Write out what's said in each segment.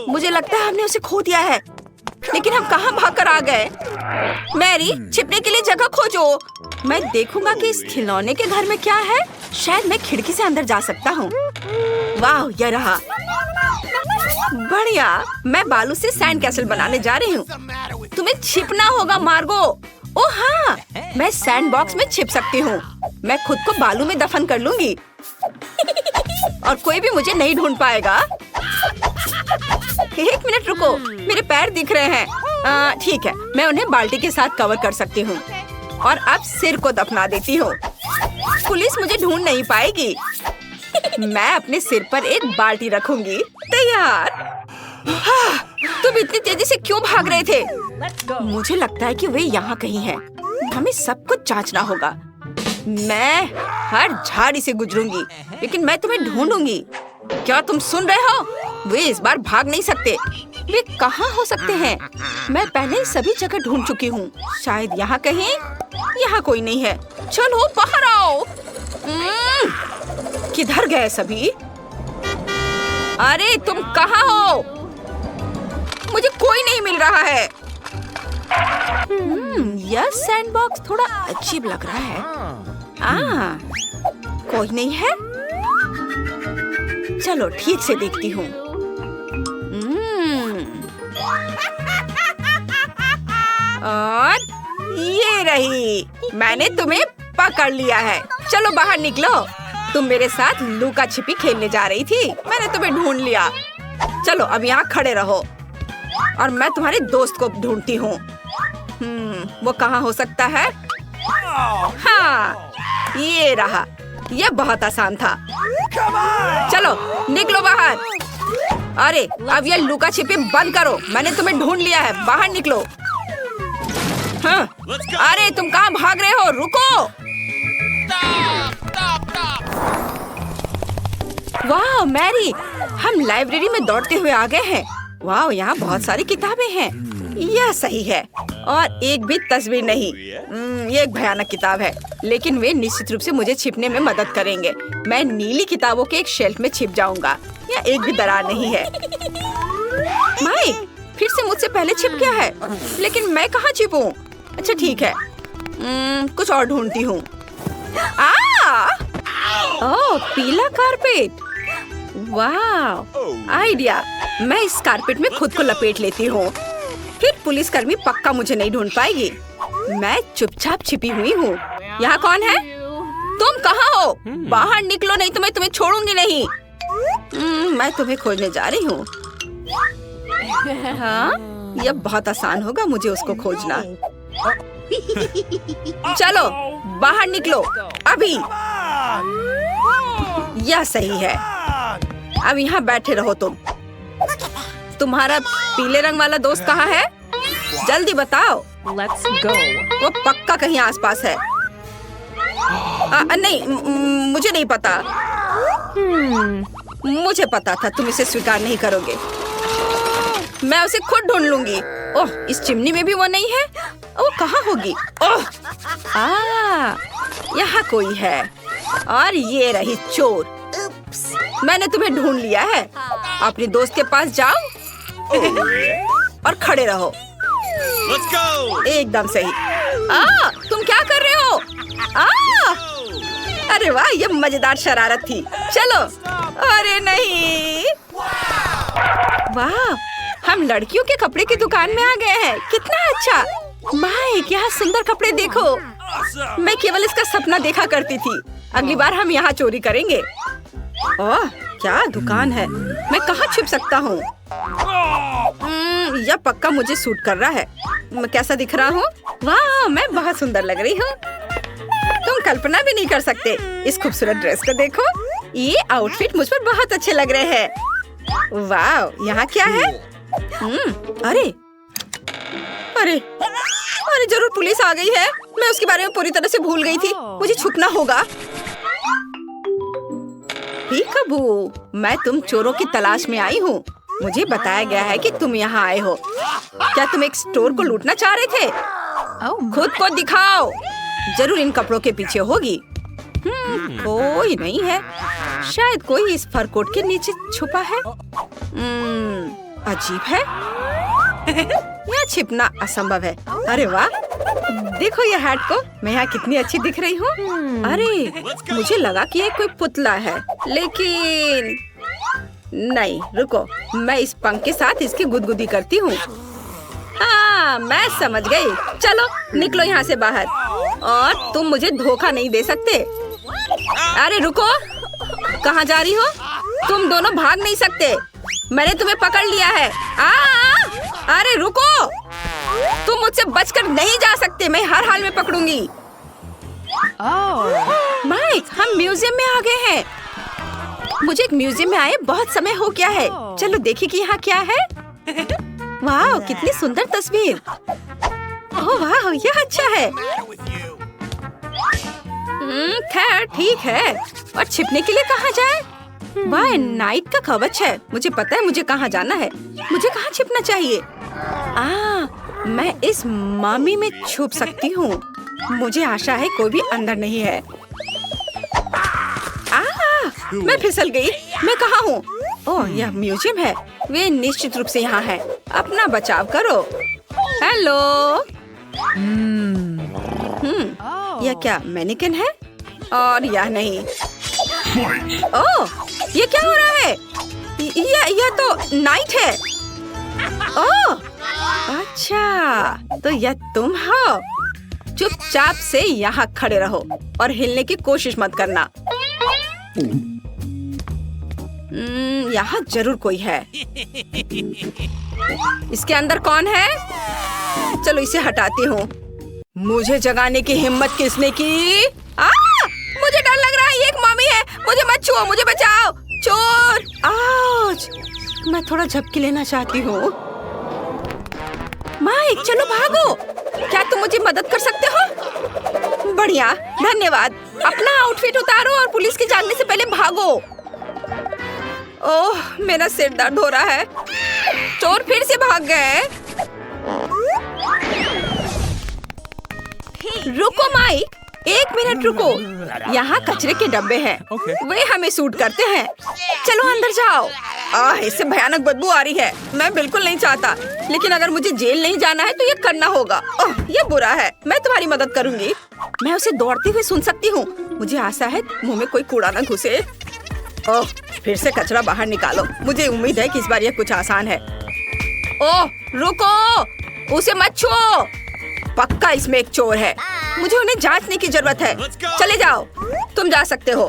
मुझे लगता है हमने उसे खो दिया है। लेकिन हम कहाँ भागकर आ गए? मैरी, छिपने के लिए जगह खोजो। मैं देखूंगा कि इस खिलौने के घर में क्या है। शायद मैं खिड़की से अंदर जा सकता हूँ। वाह, यह रहा। बढ़िया, मैं बालू से सैंड कैसल बनाने जा रही हूँ। तुम्हें छिपना होगा मार्गो। ओह हाँ, मैं सैंड बॉक्स में छिप सकती हूँ। मैं खुद को बालू में दफन कर लूंगी और कोई भी मुझे नहीं ढूंढ पाएगा। एक मिनट रुको, मेरे पैर दिख रहे हैं। ठीक है, मैं उन्हें बाल्टी के साथ कवर कर सकती हूँ और अब सिर को दफना देती हूँ। पुलिस मुझे ढूंढ नहीं पाएगी। मैं अपने सिर पर एक बाल्टी रखूंगी। तैयार। तुम इतनी तेजी से क्यों भाग रहे थे? मुझे लगता है कि वे यहाँ कहीं हैं। हमें सब कुछ जांचना होगा। मैं हर झाड़ी से गुजरूंगी, लेकिन मैं तुम्हें ढूंढूंगी। क्या तुम सुन रहे हो? वे इस बार भाग नहीं सकते। वे कहाँ हो सकते हैं? मैं पहले ही सभी जगह ढूंढ चुकी हूँ। शायद यहाँ कहीं। यहाँ कोई नहीं है। चलो बाहर आओ। किधर गए सभी? अरे तुम कहाँ हो? मुझे कोई नहीं मिल रहा है। यह सैंडबॉक्स थोड़ा अजीब लग रहा है। कोई नहीं है। चलो ठीक से देखती हूँ। और ये रही। मैंने तुम्हें पकड़ लिया है। चलो बाहर निकलो। तुम मेरे साथ लुका छिपी खेलने जा रही थी। मैंने तुम्हें ढूंढ लिया। चलो अब यहाँ खड़े रहो और मैं तुम्हारे दोस्त को ढूंढती हूँ। वो कहाँ हो सकता है? हाँ, ये रहा। ये बहुत आसान था। चलो निकलो बाहर। अरे अब ये लुका छिपी बंद करो। मैंने तुम्हें ढूंढ लिया है। बाहर निकलो। हाँ। अरे तुम कहाँ भाग रहे हो? रुको। वाह मैरी, हम लाइब्रेरी में दौड़ते हुए आ गए हैं। वाह, यहाँ बहुत सारी किताबें हैं। यह सही है। और एक भी तस्वीर नहीं। ये एक भयानक किताब है, लेकिन वे निश्चित रूप से मुझे छिपने में मदद करेंगे। मैं नीली किताबों के एक शेल्फ में छिप जाऊंगा। यहाँ एक भी दरार नहीं है। माइक फिर से मुझसे पहले छिप गया है, लेकिन मैं कहाँ छिपूं? अच्छा ठीक है, कुछ और ढूंढती हूँ। ओह, पीला कारपेट। वाह, आइडिया। मैं इस कारपेट में खुद को लपेट लेती हूँ। फिर पुलिसकर्मी पक्का मुझे नहीं ढूंढ पाएगी। मैं चुपचाप छिपी हुई हूँ। यहाँ कौन है? तुम कहाँ हो? बाहर निकलो, नहीं तो मैं तुम्हें छोड़ूंगी नहीं। मैं तुम्हें खोजने जा रही हूँ। हाँ, यह बहुत आसान होगा मुझे उसको खोजना। चलो बाहर निकलो अभी। यह सही है। अब यहाँ बैठे रहो तुम। तुम्हारा पीले रंग वाला दोस्त कहाँ है? जल्दी बताओ। Let's go. वो पक्का कहीं आसपास है। नहीं, मुझे नहीं पता। मुझे पता था तुम इसे स्वीकार नहीं करोगे। मैं उसे खुद ढूंढ लूंगी। ओह, इस चिमनी में भी वो नहीं है। वो कहाँ होगी? ओह, यहाँ कोई है। और ये रही चोर। मैंने तुम्हें ढूंढ लिया है। अपने दोस्त के पास जाओ और खड़े रहो। Let's go! एकदम सही। तुम क्या कर रहे हो? अरे वाह, ये मजेदार शरारत थी। चलो। अरे नहीं। वाह, हम लड़कियों के कपड़े की दुकान में आ गए हैं। कितना अच्छा। माइक, यहाँ सुंदर कपड़े देखो। मैं केवल इसका सपना देखा करती थी। अगली बार हम यहाँ चोरी करेंगे। ओह, क्या दुकान है। मैं कहाँ छुप सकता हूँ? यह पक्का मुझे सूट कर रहा है। मैं कैसा दिख रहा हूँ? वाह, मैं बहुत सुंदर लग रही हूँ। तुम कल्पना भी नहीं कर सकते। इस खूबसूरत ड्रेस को देखो। ये आउटफिट मुझ पर बहुत अच्छे लग रहे हैं। वाह, यहाँ क्या है? अरे अरे अरे, जरूर पुलिस आ गई है। मैं उसके बारे में पूरी तरह से भूल गई थी। मुझे छुपना होगा। पीकाबू, मैं तुम चोरों की तलाश में आई हूँ। मुझे बताया गया है कि तुम यहाँ आए हो। क्या तुम एक स्टोर को लूटना चाह रहे थे? खुद को दिखाओ। जरूर इन कपड़ों के पीछे होगी। कोई नहीं है। शायद कोई इस फर कोट के नीचे छुपा है। अजीब है। यहाँ छिपना असंभव है। अरे वाह, देखो ये हैट को, मैं यहाँ कितनी अच्छी दिख रही हूँ। अरे मुझे लगा कि ये कोई पुतला है, लेकिन नहीं, रुको, मैं इस पंख के साथ इसकी गुदगुदी करती हूँ। हाँ, मैं समझ गई। चलो निकलो यहाँ से बाहर, और तुम मुझे धोखा नहीं दे सकते। अरे रुको, कहाँ जा रही हो? तुम दोनों भाग नहीं सकते, मैंने तुम्हें पकड़ लिया है। अरे रुको, तुम मुझसे बचकर नहीं जा सकते, मैं हर हाल में पकड़ूंगी। माइक, हम म्यूजियम में आ गए हैं। मुझे एक म्यूजियम में आए बहुत समय हो गया है। चलो देखिए कि यहाँ क्या है। वाह, कितनी सुंदर तस्वीर। ओह वाह, यह अच्छा है। खैर ठीक है, और छिपने के लिए कहाँ जाए? वाह, नाइट का कवच है। मुझे पता है मुझे कहाँ जाना है। मुझे कहाँ छिपना चाहिए? मैं इस मम्मी में छुप सकती हूँ। मुझे आशा है कोई भी अंदर नहीं है। मैं फिसल गई। मैं कहाँ हूँ? ओह, यह म्यूजियम है। वे निश्चित रूप से यहाँ है। अपना बचाव करो। हेलो। यह क्या मैनिक्विन है? और यह नहीं। ओह, ये क्या हो रहा है? यह तो नाइट है। ओह, अच्छा, तो यह तुम हो। चुपचाप से यहाँ खड़े रहो और हिलने की कोशिश मत करना। यहाँ जरूर कोई है। इसके अंदर कौन है? चलो इसे हटाती हूँ। मुझे जगाने की हिम्मत किसने की? मुझे डर लग रहा है, ये एक मम्मी है। मुझे मत छुओ, मुझे बचाओ। चोर! आउच! मैं थोड़ा झपकी लेना चाहती हूँ। माइक, चलो भागो। क्या तुम मुझे मदद कर सकते हो? बढ़िया, धन्यवाद। अपना आउटफिट उतारो और पुलिस के जानने से पहले भागो। ओह, मेरा सिर दर्द हो रहा है। चोर फिर से भाग गए। रुको माइक, 1 मिनट रुको। यहाँ कचरे के डब्बे हैं। वे हमें सूट करते हैं। चलो अंदर जाओ। इससे भयानक बदबू आ रही है। मैं बिल्कुल नहीं चाहता, लेकिन अगर मुझे जेल नहीं जाना है तो ये करना होगा। ये बुरा है। मैं तुम्हारी मदद करूंगी। मैं उसे दौड़ते हुए सुन सकती हूँ। मुझे आशा है मुंह में कोई कूड़ा न घुसे। ओह, फिर से कचरा बाहर निकालो। मुझे उम्मीद है कि इस बार यह कुछ आसान है। ओह, रुको, उसे मत छुओ। पक्का इसमें एक चोर है। मुझे उन्हें जांचने की जरूरत है। चले जाओ, तुम जा सकते हो।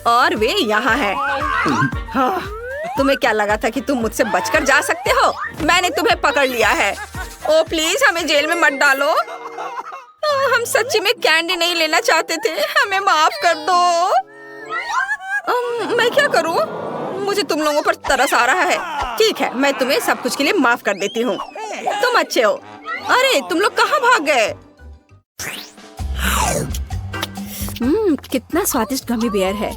और वे यहाँ हैं। हाँ, तुम्हें क्या लगा था कि तुम मुझसे बचकर जा सकते हो? मैंने तुम्हें पकड़ लिया है। ओ प्लीज, हमें जेल में मत डालो। हम सच्ची में कैंडी नहीं लेना चाहते थे। हमें माफ कर दो। मैं क्या करूं? मुझे तुम लोगों पर तरस आ रहा है। ठीक है, मैं तुम्हें सब कुछ के लिए माफ कर देती हूँ। तुम अच्छे हो। अरे तुम लोग कहाँ भाग गए? कितना स्वादिष्ट गमी बेयर है।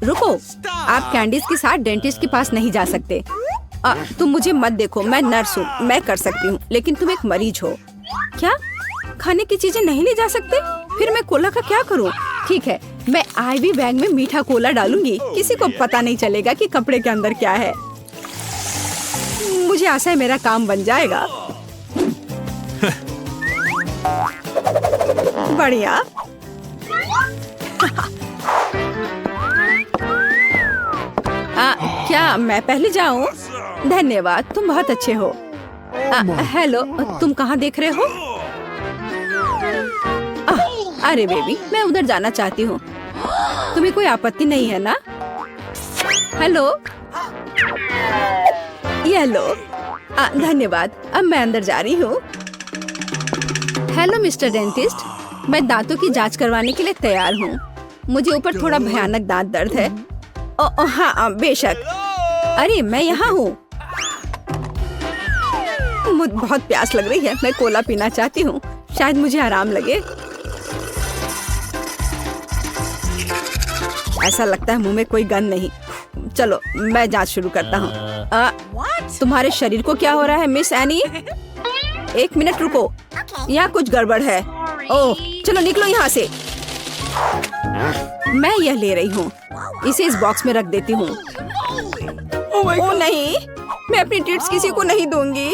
रुको, आप कैंडीज के साथ डेंटिस्ट के पास नहीं जा सकते। तुम मुझे मत देखो, मैं नर्स हूँ, मैं कर सकती हूँ, लेकिन तुम एक मरीज हो। क्या खाने की चीजें नहीं ले जा सकते? फिर मैं कोला का क्या करूँ? ठीक है, मैं आईवी बैग में मीठा कोला डालूंगी। किसी को पता नहीं चलेगा कि कपड़े के अंदर क्या है। मुझे आशा है मेरा काम बन जाएगा। बढ़िया। क्या मैं पहले जाऊं? धन्यवाद, तुम बहुत अच्छे हो। हेलो, तुम कहाँ देख रहे हो? अरे बेबी, मैं उधर जाना चाहती हूँ। तुम्हें कोई आपत्ति नहीं है ना? हेलो, ये लो। धन्यवाद, अब मैं अंदर जा रही हूँ। हेलो मिस्टर डेंटिस्ट, मैं दांतों की जांच करवाने के लिए तैयार हूँ। मुझे ऊपर थोड़ा भयानक दांत दर्द है। हाँ बेशक। अरे मैं यहाँ हूँ। मुझे बहुत प्यास लग रही है। मैं कोला पीना चाहती हूँ, शायद मुझे आराम लगे। ऐसा लगता है मुंह में कोई गंध नहीं। चलो मैं जांच शुरू करता हूँ। तुम्हारे शरीर को क्या हो रहा है मिस एनी? 1 मिनट रुको, यहाँ कुछ गड़बड़ है। ओह, चलो निकलो यहाँ से। मैं यह ले रही हूँ, इसे इस बॉक्स में रख देती हूँ। ओ नहीं, मैं अपनी ट्रीट्स किसी को नहीं दूंगी।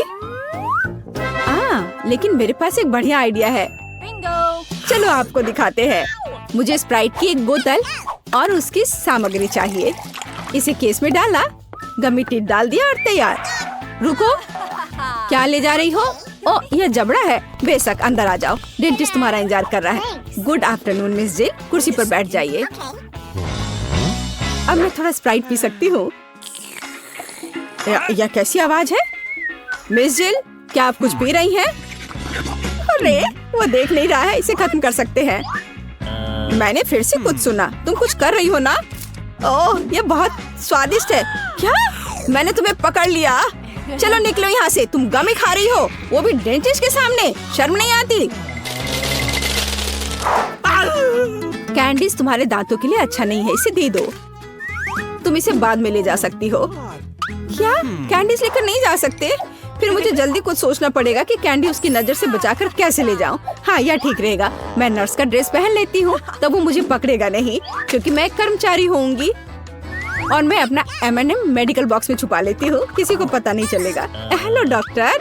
लेकिन मेरे पास एक बढ़िया आइडिया है। चलो आपको दिखाते हैं। मुझे स्प्राइट की एक बोतल और उसकी सामग्री चाहिए। इसे केस में डाला, गमी टिप डाल दिया और तैयार। रुको, क्या ले जा रही हो? ओ, यह जबड़ा है। बेशक, अंदर आ जाओ, डेंटिस्ट तुम्हारा इंतजार कर रहा है। गुड आफ्टरनून मिस जिल, कुर्सी पर बैठ जाइए। अब मैं थोड़ा स्प्राइट पी सकती हूँ। यह कैसी आवाज है? मिस जिल, क्या आप कुछ पी रही हैं? अरे, वो देख नहीं रहा है, इसे खत्म कर सकते हैं। मैंने फिर से कुछ सुना। तुम कुछ कर रही हो ना? ओह, ये बहुत स्वादिष्ट है। क्या? मैंने तुम्हें पकड़ लिया। चलो निकलो यहाँ से, तुम गमी खा रही हो, वो भी डेंटिस्ट के सामने। शर्म नहीं आती? कैंडीज तुम्हारे दांतों के लिए अच्छा नहीं है, इसे दे दो। तुम इसे बाद में ले जा सकती हो। क्या? कैंडीज लेकर नहीं जा सकते? फिर मुझे जल्दी कुछ सोचना पड़ेगा कि कैंडी उसकी नजर से बचाकर कैसे ले जाऊं। हाँ, यह ठीक रहेगा। मैं नर्स का ड्रेस पहन लेती हूँ, तब वो मुझे पकड़ेगा नहीं, क्योंकि मैं एक कर्मचारी होंगी। और मैं अपना M&M मेडिकल बॉक्स में छुपा लेती हूँ, किसी को पता नहीं चलेगा। Hello doctor.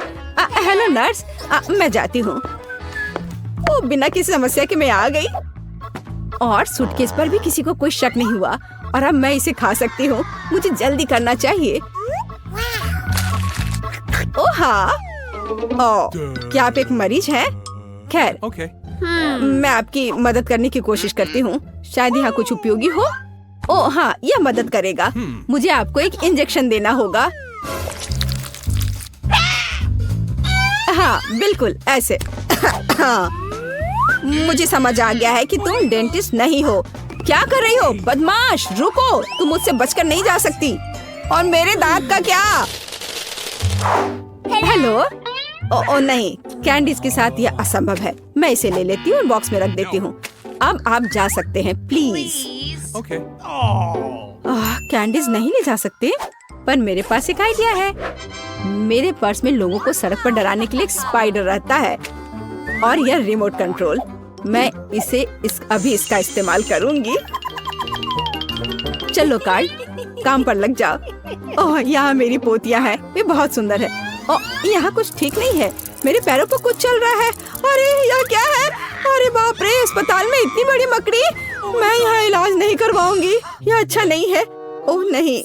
Hello nurse. मैं जाती हूँ। ओ, बिना किसी समस्या के मैं आ गई। और सूटकेस पर भी किसी को कोई शक नहीं हुआ। और अब मैं इसे खा सकती हूँ। मुझे जल्दी करना चाहिए। ओ हाँ। ओ, क्या आप एक मरीज हैं? खैर, मैं आपकी मदद करने की कोशिश करती हूँ। शायद यहाँ कुछ उपयोगी हो। ओ हाँ, यह मदद करेगा। मुझे आपको एक इंजेक्शन देना होगा। हाँ, बिल्कुल ऐसे। हाँ, मुझे समझ आ गया है कि तुम डेंटिस्ट नहीं हो। क्या कर रही हो बदमाश? रुको, तुम मुझसे बचकर नहीं जा सकती। और मेरे दांत का क्या? हेलो। ओ नहीं, कैंडीज के साथ यह असंभव है। मैं इसे ले लेती हूँ और बॉक्स में रख देती हूँ। अब आप जा सकते हैं, प्लीज। कैंडीज नहीं ले जा सकते, पर मेरे पास एक आइडिया है। मेरे पर्स में लोगों को सड़क पर डराने के लिए एक स्पाइडर रहता है, और यह रिमोट कंट्रोल। मैं अभी इसका इस्तेमाल करूंगी। चलो कार्ड, काम पर लग जाओ। ओह, यहाँ मेरी पोतियाँ हैं, वे बहुत सुंदर है। ओह, यहाँ कुछ ठीक नहीं है। मेरे पैरों पर कुछ चल रहा है। अरे, यह क्या है? अरे बाप रे, अस्पताल में इतनी बड़ी मकड़ी। मैं यहाँ इलाज नहीं करवाऊंगी, यह अच्छा नहीं है। ओह नहीं।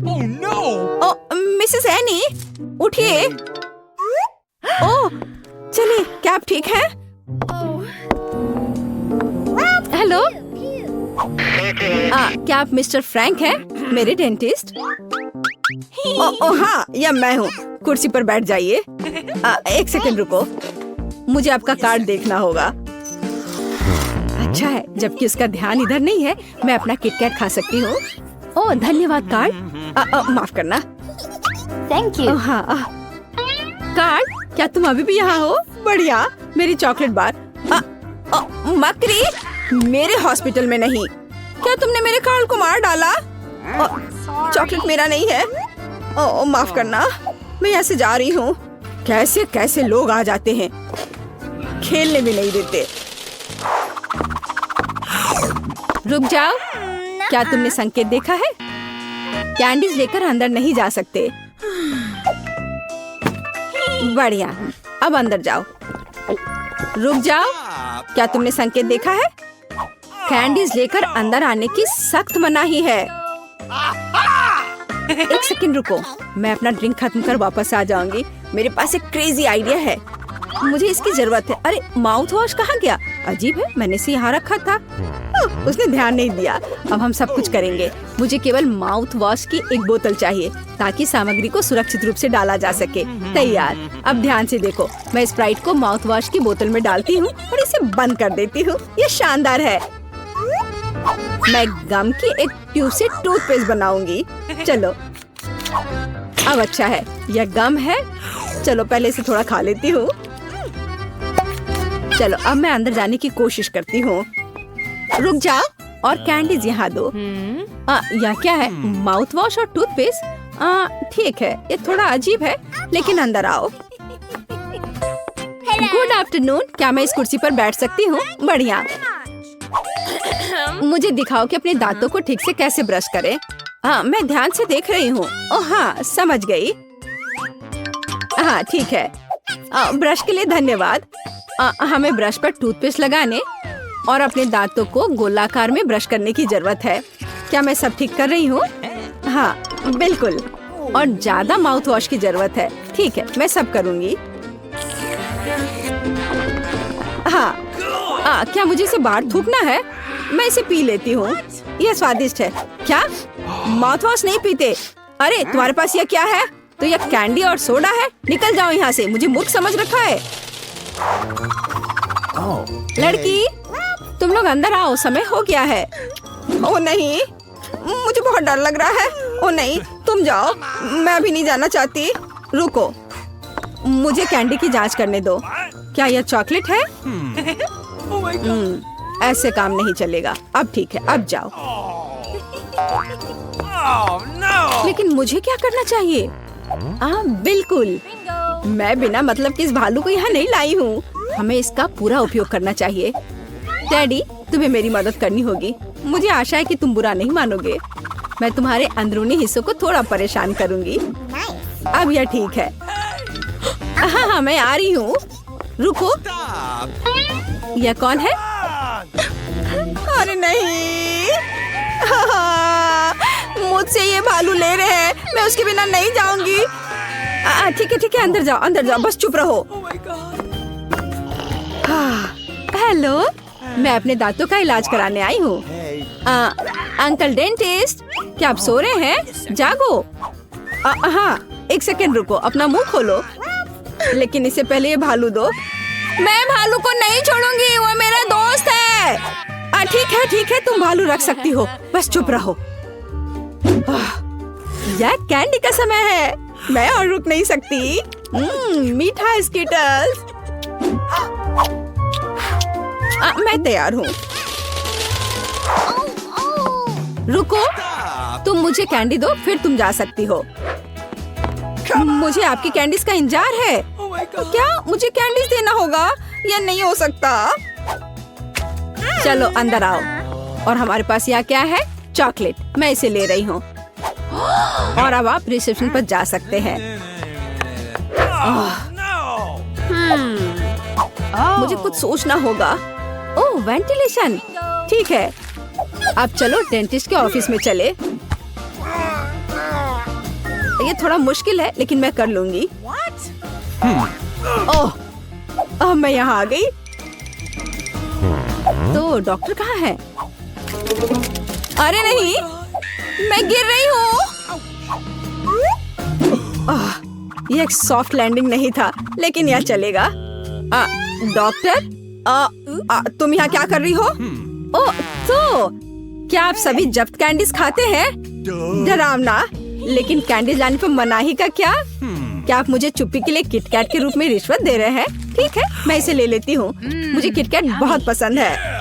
Oh no! ओह, मिसेस एनी, उठिए। ओह, चलिए, क्या आप ठीक हैं? हेलो। क्या आप मिस्टर फ्रैंक हैं, मेरे डेंटिस्ट? ओह हाँ, यह मैं हूँ। कुर्सी पर बैठ जाइए। एक सेकंड रुको, मुझे आपका कार्ड देखना होगा। अच्छा है, जबकि उसका ध्यान इधर नहीं है, मैं अपना किटकैट खा सकती हूँ। ओह धन्यवाद कार्ड। माफ करना। Thank you. हाँ, कार्ड, क्या तुम अभी भी यहाँ हो? बढ़िया, मेरी चॉकलेट बार। मकड़ी, मेरे हॉस्पिटल में नहीं। क्या तुमने मेरे कार्ड को मार डाला? चॉकलेट मेरा नहीं है। माफ करना, मैं यहाँ से जा रही हूँ। कैसे कैसे लोग आ जाते हैं, खेलने भी नहीं देते। रुक जाओ, क्या तुमने संकेत देखा है? कैंडीज लेकर अंदर नहीं जा सकते। बढ़िया, अब अंदर जाओ। रुक जाओ, क्या तुमने संकेत देखा है? कैंडीज लेकर अंदर आने की सख्त मनाही है। एक सेकंड रुको, मैं अपना ड्रिंक खत्म कर वापस आ जाऊंगी। मेरे पास एक क्रेजी आइडिया है, मुझे इसकी जरूरत है। अरे माउथ वॉश कहाँ गया? अजीब है, मैंने इसे यहाँ रखा था। उसने ध्यान नहीं दिया। अब हम सब कुछ करेंगे। मुझे केवल माउथ वॉश की एक बोतल चाहिए, ताकि सामग्री को सुरक्षित रूप से डाला जा सके। तैयार। अब ध्यान से देखो, मैं स्प्राइट को माउथ वॉश की बोतल में डालती हूँ और इसे बंद कर देती हूँ। ये शानदार है। मैं गम की एक ट्यूब से टूथपेस्ट बनाऊंगी। चलो, अब अच्छा है, यह गम है। चलो पहले इसे थोड़ा खा लेती हूँ। चलो अब मैं अंदर जाने की कोशिश करती हूँ। रुक जाओ, और कैंडीज यहाँ दो। यह क्या है? माउथ वॉश और टूथपेस्ट। ठीक है, ये थोड़ा अजीब है, लेकिन अंदर आओ। गुड आफ्टरनून, क्या मैं इस कुर्सी पर बैठ सकती हूँ? बढ़िया। मुझे दिखाओ कि अपने दांतों को ठीक से कैसे ब्रश करें। हाँ, मैं ध्यान से देख रही हूँ। ओह हाँ, समझ गई। हाँ ठीक है। ब्रश के लिए धन्यवाद। हमें ब्रश पर टूथपेस्ट लगाने और अपने दांतों को गोलाकार में ब्रश करने की जरूरत है। क्या मैं सब ठीक कर रही हूँ? हाँ बिल्कुल। और ज्यादा माउथ वॉश की जरूरत है। ठीक है, मैं सब करूँगी। हाँ, क्या मुझे इसे बाहर थूकना है? मैं इसे पी लेती हूँ। यह स्वादिष्ट है। क्या माउथ वॉश नहीं पीते? अरे तुम्हारे पास यह क्या है? तो यह कैंडी और सोडा है। निकल जाओ यहाँ से, मुझे मूर्ख समझ रखा है। लड़की, तुम लोग अंदर आओ, समय हो गया है। ओ नहीं, मुझे बहुत डर लग रहा है। ओ नहीं, तुम जाओ, मैं अभी नहीं जाना चाहती। रुको, मुझे कैंडी की जांच करने दो। क्या यह चॉकलेट है? ऐसे काम नहीं चलेगा। अब ठीक है, अब जाओ। Oh no! लेकिन मुझे क्या करना चाहिए? बिल्कुल, मैं बिना मतलब के इस भालू को यहाँ नहीं लाई हूँ। हमें इसका पूरा उपयोग करना चाहिए। डैडी, तुम्हें मेरी मदद करनी होगी। मुझे आशा है कि तुम बुरा नहीं मानोगे। मैं तुम्हारे अंदरूनी हिस्सों को थोड़ा परेशान करूँगी। अब यह ठीक है। हाँ, मैं आ रही हूँ। रुको, यह कौन है? अरे नहीं, मुझसे ये भालू ले रहे हैं। मैं उसके बिना नहीं जाऊंगी। ठीक है, अंदर जाओ, बस चुप रहो। हेलो, मैं अपने दांतों का इलाज कराने आई हूँ। अंकल डेंटिस्ट, क्या आप सो रहे हैं? जागो। हाँ, एक सेकंड रुको, अपना मुंह खोलो। लेकिन इससे पहले ये भालू दो। मैं भालू को नहीं छोड़ूंगी, वो मेरा दोस्त है। ठीक है, तुम भालू रख सकती हो, बस चुप रहो। यह कैंडी का समय है, मैं और रुक नहीं सकती। मीठा स्किटल्स। मैं तैयार हूँ। रुको, तुम मुझे कैंडी दो, फिर तुम जा सकती हो। मुझे आपकी कैंडीज का इंतजार है। क्या मुझे कैंडीज देना होगा? यह नहीं हो सकता। चलो अंदर आओ। और हमारे पास यहाँ क्या है? चॉकलेट। मैं इसे ले रही हूँ। और अब आप रिसेप्शन पर जा सकते हैं। मुझे कुछ सोचना होगा। ओह, वेंटिलेशन। ठीक है, अब चलो डेंटिस्ट के ऑफिस में चले। ये थोड़ा मुश्किल है, लेकिन मैं कर लूंगी। ओह, मैं यहाँ आ गई। तो डॉक्टर कहाँ है? अरे नहीं, मैं गिर रही हूँ। यह एक सॉफ्ट लैंडिंग नहीं था, लेकिन यह चलेगा। डॉक्टर, तुम यहाँ क्या कर रही हो? ओह, तो क्या आप सभी जब्त कैंडीज खाते हैं? डरावना। लेकिन कैंडीज लाने पर मनाही का क्या? क्या आप मुझे चुप्पी के लिए किटकैट के रूप में रिश्वत दे रहे हैं? ठीक है, मैं इसे ले लेती हूँ। मुझे किटकैट बहुत पसंद है।